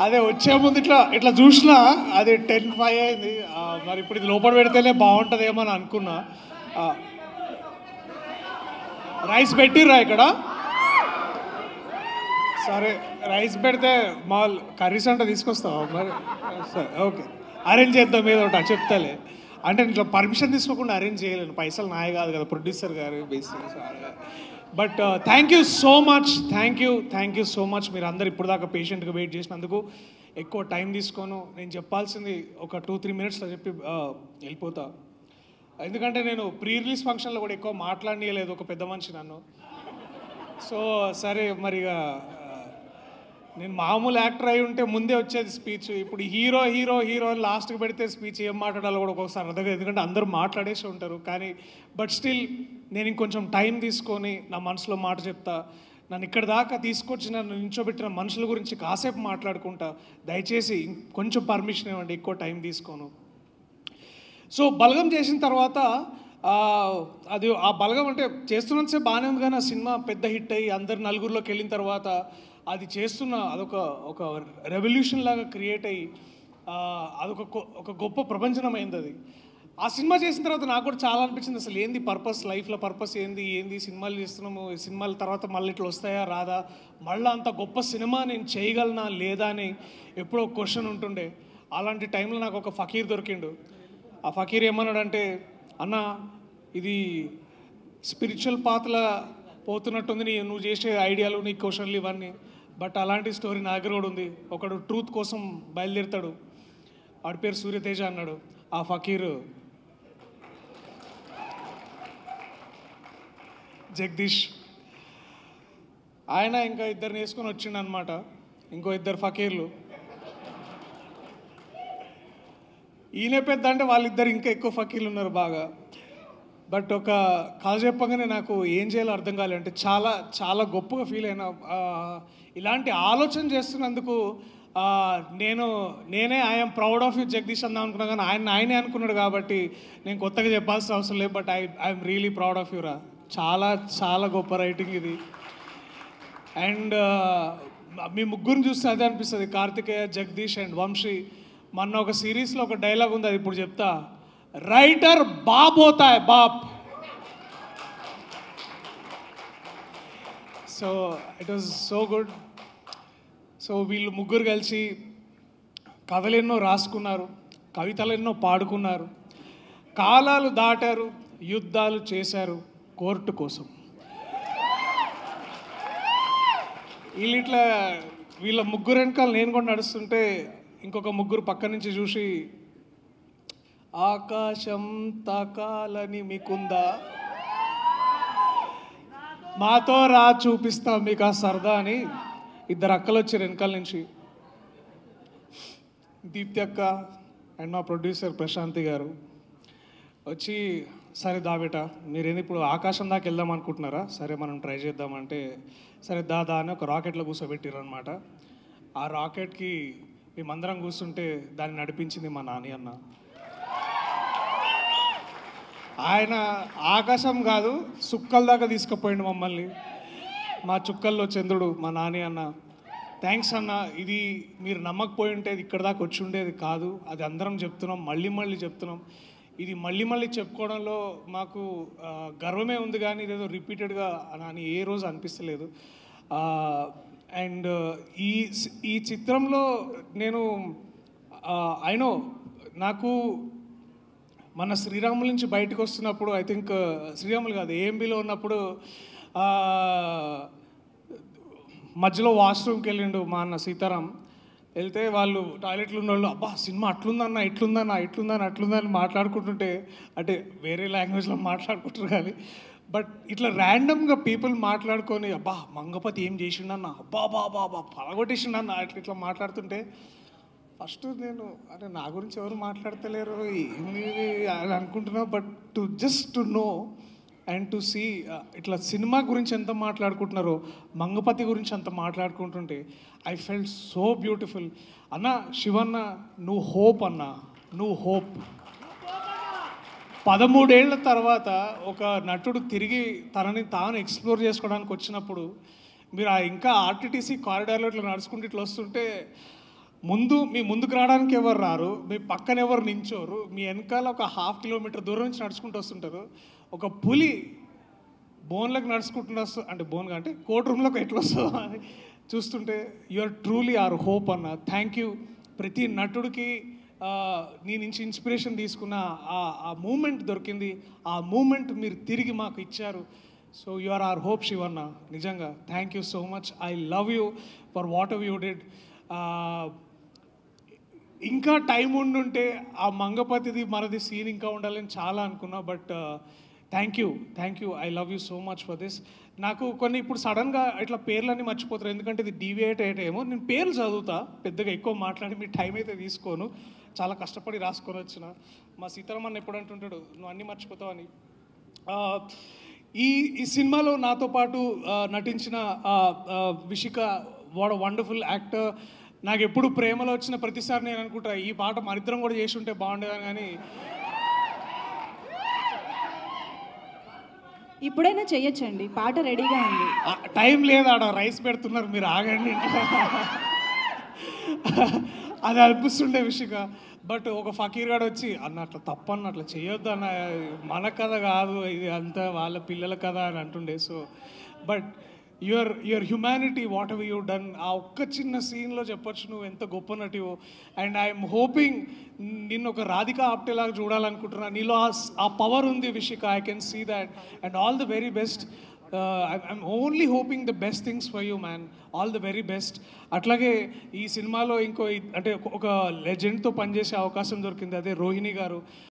అదే వచ్చే ముందు ఇట్లా ఇట్లా చూసినా అది 10:05 అయింది. మరి ఇప్పుడు ఇది లోపల పెడితేనే బాగుంటుందేమో అని అనుకున్నా. రైస్ పెట్టిర్రా ఇక్కడ? సరే రైస్ పెడితే మాల్ కర్రీస్ అంటే తీసుకొస్తావా మరి? సరే ఓకే, అరేంజ్ చేద్దాం ఏదో ఒకటి చెప్తాలే. అంటే ఇట్లా పర్మిషన్ తీసుకోకుండా అరేంజ్ చేయలేను, పైసలు నాయ కాదు కదా, ప్రొడ్యూసర్ గారు basic. But thank you so much, thank you so much. మీరు అందరు ఇప్పుడు దాకా పేషెంట్గా వెయిట్ చేసినందుకు. ఎక్కువ టైం తీసుకోను, నేను చెప్పాల్సింది ఒక 2-3 మినిట్స్లో చెప్పి వెళ్ళిపోతా. ఎందుకంటే నేను ప్రీ రిలీజ్ ఫంక్షన్లో కూడా ఎక్కువ మాట్లాడనీయలేదు ఒక పెద్ద మనిషి నన్ను. సో సరే మరి నేను మామూలు యాక్టర్ అయి ఉంటే ముందే వచ్చేది స్పీచ్. ఇప్పుడు హీరో హీరో హీరో అని లాస్ట్కి పెడితే స్పీచ్ ఏం మాట్లాడాలో కూడా ఒక్కొక్కసారి అర్థం, ఎందుకంటే అందరూ మాట్లాడేసి ఉంటారు. కానీ బట్ స్టిల్ నేను ఇంకొంచెం టైం తీసుకొని నా మనసులో మాట చెప్తా. నన్ను ఇక్కడ దాకా తీసుకొచ్చి నన్ను నించోబెట్టిన మనుషుల గురించి కాసేపు మాట్లాడుకుంటా. దయచేసి కొంచెం పర్మిషన్ ఇవ్వండి, ఎక్కువ టైం తీసుకోను. సో బలగం చేసిన తర్వాత అది ఆ బలగం అంటే చేస్తున్నంతసేపు బాగానే ఉంది, కానీ ఆ సినిమా పెద్ద హిట్ అయ్యి అందరు నలుగురిలోకి వెళ్ళిన తర్వాత అది చేస్తున్న అదొక రెవల్యూషన్ లాగా క్రియేట్ అయ్యి ఒక గొప్ప ప్రపంచమైంది అది. ఆ సినిమా చేసిన తర్వాత నాకు కూడా చాలా అనిపించింది, అసలు ఏంది పర్పస్, లైఫ్లో పర్పస్ ఏంది సినిమాలు చేస్తున్నాము, ఈ సినిమాల తర్వాత మళ్ళీ ఇట్లా వస్తాయా రాదా, మళ్ళీ అంత గొప్ప సినిమా నేను చేయగలనా లేదా అని ఎప్పుడో క్వశ్చన్ ఉంటుండే. అలాంటి టైంలో నాకు ఒక ఫకీర్ దొరికిండు. ఆ ఫకీర్ ఏమన్నాడంటే, అన్న ఇది స్పిరిచువల్ పాత్రల పోతున్నట్టుంది నువ్వు చేసే ఐడియాలు, నీ క్వశ్చన్లు ఇవన్నీ, బట్ అలాంటి స్టోరీ నా దగ్గర కూడా ఉంది. ఒకడు ట్రూత్ కోసం బయలుదేరుతాడు, వాడి పేరు సూర్యతేజ అన్నాడు. ఆ ఫకీర్ జగదీష్, ఆయన ఇంకా ఇద్దరిని వేసుకొని వచ్చిండు అనమాట, ఇంకో ఇద్దరు ఫకీర్లు. ఈయన పెద్ద అంటే వాళ్ళిద్దరు ఇంకా ఎక్కువ ఫకీర్లు ఉన్నారు బాగా. బట్ ఒక కథ చెప్పగానే నాకు ఏం చేయాలో అర్థం కాలేదు. అంటే చాలా చాలా గొప్పగా ఫీల్ అయినా. ఇలాంటి ఆలోచన చేస్తున్నందుకు నేనే I'm proud of you Jagadish అందాం అనుకున్నా, కానీ ఆయనే అనుకున్నాడు కాబట్టి నేను కొత్తగా చెప్పాల్సిన అవసరం లేదు. But I'm really proud of you రా. చాలా చాలా గొప్ప రైటింగ్ ఇది. అండ్ మీ ముగ్గురిని చూస్తే అదే అనిపిస్తుంది, కార్తికేయ, జగదీష్ అండ్ వంశీ. మొన్న ఒక సిరీస్లో ఒక డైలాగ్ ఉంది, అది ఇప్పుడు చెప్తా. రైటర్ బాప్ హోతా హై బాప్. So it was so good. So వీళ్ళు ముగ్గురు కలిసి కథలు ఎన్నో రాసుకున్నారు, కవితలు ఎన్నో పాడుకున్నారు, కాలాలు దాటారు, యుద్ధాలు చేశారు కోర్టు కోసం. వీళ్ళ ముగ్గురు వెనకాల నేను కూడా నడుస్తుంటే ఇంకొక ముగ్గురు పక్క నుంచి చూసి, ఆకాశం తాకాలని మీకుందా, మాతో రా చూపిస్తాం మీకు ఆ సరదా అని ఇద్దరు అక్కలు వచ్చారు వెనకాల నుంచి. దీప్తి అక్క అండ్ మా ప్రొడ్యూసర్ ప్రశాంతి గారు వచ్చి, సరే దాబేట మీరేంది ఇప్పుడు ఆకాశం దాకా వెళ్దాం అనుకుంటున్నారా, సరే మనం ట్రై చేద్దామంటే సరే దాదా అని ఒక రాకెట్లో కూర్చోబెట్టారు అనమాట. ఆ రాకెట్కి మేమందరం కూర్చుంటే దాన్ని నడిపించింది మా నాని అన్న. ఆయన ఆకాశం కాదు చుక్కల దాకా తీసుకుపోయిండు మమ్మల్ని. మా చుక్కల్లో చంద్రుడు మా నాని అన్న. థ్యాంక్స్ అన్న. ఇది మీరు నమ్మకపోయి ఉంటే ఇక్కడ దాకా వచ్చి ఉండేది కాదు. అది అందరం చెప్తున్నాం, మళ్ళీ చెప్తున్నాం. ఇది మళ్ళీ చెప్పుకోవడంలో మాకు గర్వమే ఉంది, కానీ ఇదేదో రిపీటెడ్గా అని ఏ రోజు అనిపిస్తలేదు. అండ్ ఈ చిత్రంలో నేను అయినో నాకు మన శ్రీరాముల నుంచి బయటకు వస్తున్నప్పుడు, ఐ థింక్ శ్రీరాములు కాదు ఏఎంబీలో ఉన్నప్పుడు మధ్యలో వాష్రూమ్కి వెళ్ళిండు మా అన్న సీతారాం. వెళ్తే వాళ్ళు టాయిలెట్లు ఉన్న వాళ్ళు, అబ్బా సినిమా అట్లుందన్న అట్లుందని మాట్లాడుకుంటుంటే, అంటే వేరే లాంగ్వేజ్లో మాట్లాడుకుంటారు కానీ బట్ ఇట్లా ర్యాండమ్గా పీపుల్ మాట్లాడుకొని, అబ్బా మంగపతి ఏం చేసిండన్న, అబ్బా బాబా పలగొట్టేసిండన్న, ఇట్లా మాట్లాడుతుంటే ఫస్ట్ నేను అంటే నా గురించి ఎవరు మాట్లాడతలేరు ఏంది అని అనుకుంటున్నా. But to know and to see ఇట్లా సినిమా గురించి ఎంత మాట్లాడుకుంటున్నారో, మంగపతి గురించి అంత మాట్లాడుకుంటుంటే ఐ ఫెల్ట్ సో బ్యూటిఫుల్. అన్న శివన్న నువ్వు హోప్ అన్న, నువ్వు హోప్. 13 ఏళ్ల తర్వాత ఒక నటుడు తిరిగి తనని తాను ఎక్స్ప్లోర్ చేసుకోవడానికి వచ్చినప్పుడు మీరు ఇంకా ఆర్టీటీసీ కారిడార్లో ఇట్లా నడుచుకుంటూ ఇట్లా వస్తుంటే మీ ముందుకు రావడానికి ఎవరు రారు, మీ పక్కన ఎవరు నించోరు, మీ వెనకాల ఒక 1/2 కిలోమీటర్ దూరం నుంచి నడుచుకుంటూ వస్తుంటారు. ఒక పులి బోన్లకు నడుచుకుంటూ అంటే బోన్గా అంటే కోర్ట్ రూమ్లోకి ఎట్లా వస్తుందో అని చూస్తుంటే you are truly our hope అన్న. Thank you. ప్రతి నటుడికి నీ నుంచి ఇన్స్పిరేషన్ తీసుకున్న ఆ మూమెంట్ దొరికింది, ఆ మూమెంట్ మీరు తిరిగి మాకు ఇచ్చారు. So you are our hope Shivanna. నిజంగా thank you so much. I love you for whatever you did. ఇంకా టైం ఉండుంటే ఆ మంగపతిది మనది సీన్ ఇంకా ఉండాలని చాలా అనుకున్నా. But thank you. I love you so much for this. నాకు కొన్ని ఇప్పుడు సడన్గా ఇట్లా పేర్లన్నీ మర్చిపోతారు, ఎందుకంటే ఇది డీవియేట్ అయ్యేటేమో. నేను పేర్లు చదువుతా, పెద్దగా ఎక్కువ మాట్లాడి మీ టైం అయితే తీసుకోను. చాలా కష్టపడి రాసుకొని వచ్చిన. మా సీతారామన్ ఎప్పుడు అంటుంటాడు నువ్వు అన్నీ మర్చిపోతావు అని. ఈ సినిమాలో నాతో పాటు నటించిన Vishika, what a wonderful actor. నాకు ఎప్పుడు ప్రేమలో వచ్చిన ప్రతిసారి నేను అనుకుంటా ఈ పాట మనిద్దరం కూడా చేసి ఉంటే బాగుండేదని, కానీ ఇప్పుడైనా చెయ్యొచ్చండి, పాట రెడీగా ఉంది. టైం లేదు, ఆడ రైస్ పెడుతున్నారు, మీరు ఆగండి ఇంట్లో. అది అనిపిస్తుండే విషిక. బట్ ఒక ఫకీర్ గాడు వచ్చి అన్న అట్లా తప్పన్న, అట్లా చేయొద్దు అన్న, మన కథ కాదు ఇది, అంతా వాళ్ళ పిల్లల కథ అని అంటుండే. So but your humanity, what ever you done, ఆ ఒక్క చిన్న సీన్లో చెప్పొచ్చు నువ్వు ఎంత గొప్ప నటివో. అండ్ ఐఎమ్ హోపింగ్ నిన్ను ఒక రాధికా ఆప్టేలాగా చూడాలనుకుంటున్నా. నీలో ఆ పవర్ ఉంది Vishika, I can see that. And all the very best. I'm only hoping the best things for you man. All the very best. అట్లాగే ఈ సినిమాలో అంటే ఒక లెజెండ్తో పనిచేసే అవకాశం దొరికింది, అదే రోహిణి గారు.